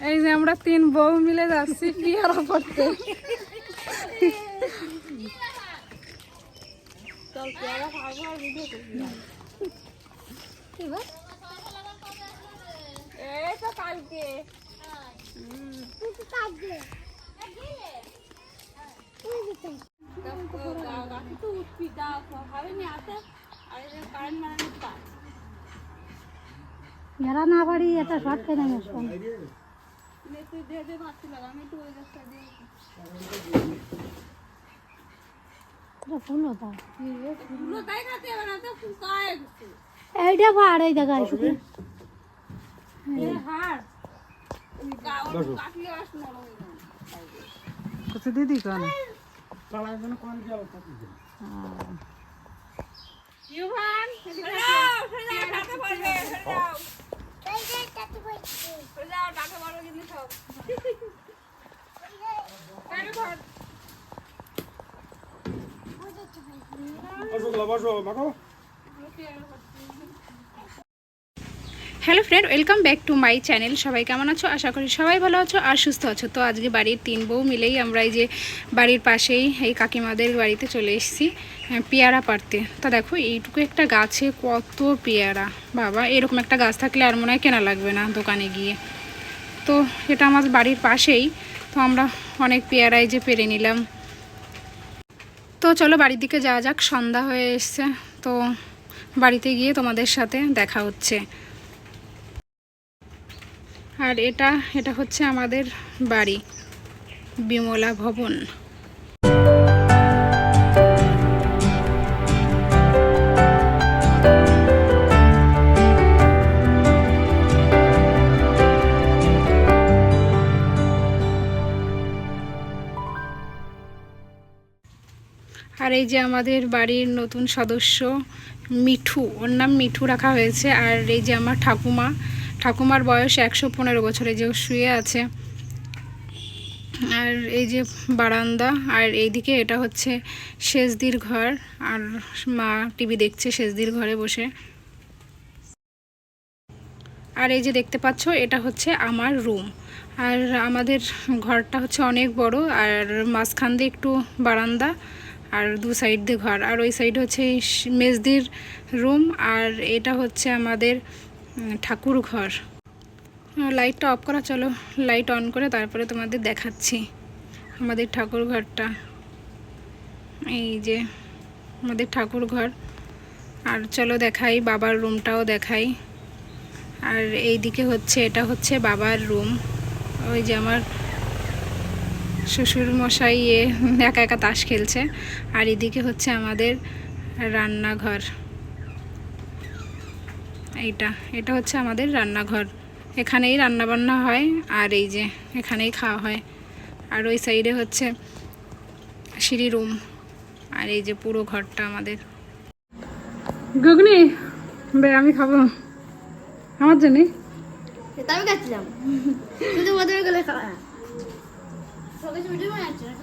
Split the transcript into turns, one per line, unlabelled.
এই যে আমরা 3 বউ মিলে যাচ্ছি পিয়ারা পড়তে।
চল পেয়ারা খাবো আর ভিডিও করবি। কি বল? এই তো কালকে। তুই তো কালকে। গাছি তো উঠবি দাও হবে নি আসে আর এই কারেন্ট মারানোর কাজ।
যারা না পারি এটা শর্ট করে নিয়ে আসবেন।
তুই দিয়ে দে ভাবছি লাগা আমি তো ওই গাছটা দিয়ে
ফুল হতা
ফুল তাই খাতে হবে না তো শুকায় গেছে।
এইটা ভাড় এই জায়গায় শুধু
এই হাড় ওই কাটলে আস নরম হয়ে যাবে।
কিছু দিদি কেন
ইউভান যাও টাকা পড়বে যাও যাও টাকা বড় জিনিস সব টাকা ভর
hello friend, welcome back to my channel. সবাই কেমন আছো? আশা করি সবাই ভালো আছো আর সুস্থ আছো। তো আজকে বাড়ির 3 বউ মিলেই আমরা এই যে বাড়ির পাশেই এই কাকিমাদের বাড়িতে চলে এসেছি পেয়ারা পাড়তে। তা দেখো এইটুকু একটা গাছে কত পেয়ারা, বাবা এরকম একটা গাছ থাকলে আর মনে হয় কেনা লাগবে না দোকানে গিয়ে। তো এটা আমার বাড়ির পাশেই, তো আমরা অনেক পেয়ারাই যে পেরে নিলাম। তো চলো বাড়ির দিকে যাওয়া যাক, সন্ধ্যা হয়ে এসছে। তো বাড়িতে গিয়ে তোমাদের সাথে দেখা হচ্ছে। আর এটা হচ্ছে আমাদের বাড়ি, বিমলা ভবন। আর এই যে আমাদের বাড়ির নতুন সদস্য মিঠু, ওর নাম মিঠু রাখা হয়েছে। আর এই যে আমার ঠাকুমার বয়স 115 বছরে, যে শুয়ে আছে। আর এই যে বারান্দা, আর এইদিকে এটা হচ্ছে সেজদির ঘর, আর মা টিভি দেখছে সেজদির ঘরে বসে। আর এই যে দেখতে পাচ্ছ এটা হচ্ছে আমার রুম। আর আমাদের ঘরটা হচ্ছে অনেক বড়, আর মাঝখান দিয়ে একটু বারান্দা, আর দু সাইড দিয়ে ঘর। আর ওই সাইডে হচ্ছে মেজদির রুম, আর এটা হচ্ছে আমাদের ঠাকুর ঘর। লাইটটা অফ করা, চলো লাইট অন করে তারপরে তোমাদের দেখাচ্ছি আমাদের ঠাকুর ঘরটা। এই যে আমাদের ঠাকুর ঘর। আর চলো দেখাই বাবার রুমটাও দেখাই। আর এই দিকে হচ্ছে এটা হচ্ছে বাবার রুম। ওই যে আমার শ্বশুর মশাই একা একা তাস খেলছে। আর এদিকে হচ্ছে আমাদের রান্নাঘর। এটা হচ্ছে আমাদের রান্নাঘর, এখানেই রান্না বান্না হয়, আর এই যে এখানেই খাওয়া হয়। আর ওই সাইডে হচ্ছে সিঁড়ি রুম, আর এই যে পুরো ঘরটা আমাদের। গুগনি বে আমি খাবো আমার জন্য।
আমি খাচ্ছিলাম তুই তো মজা করে খাওয়া সবাই ভিডিও বানাচ্ছিস।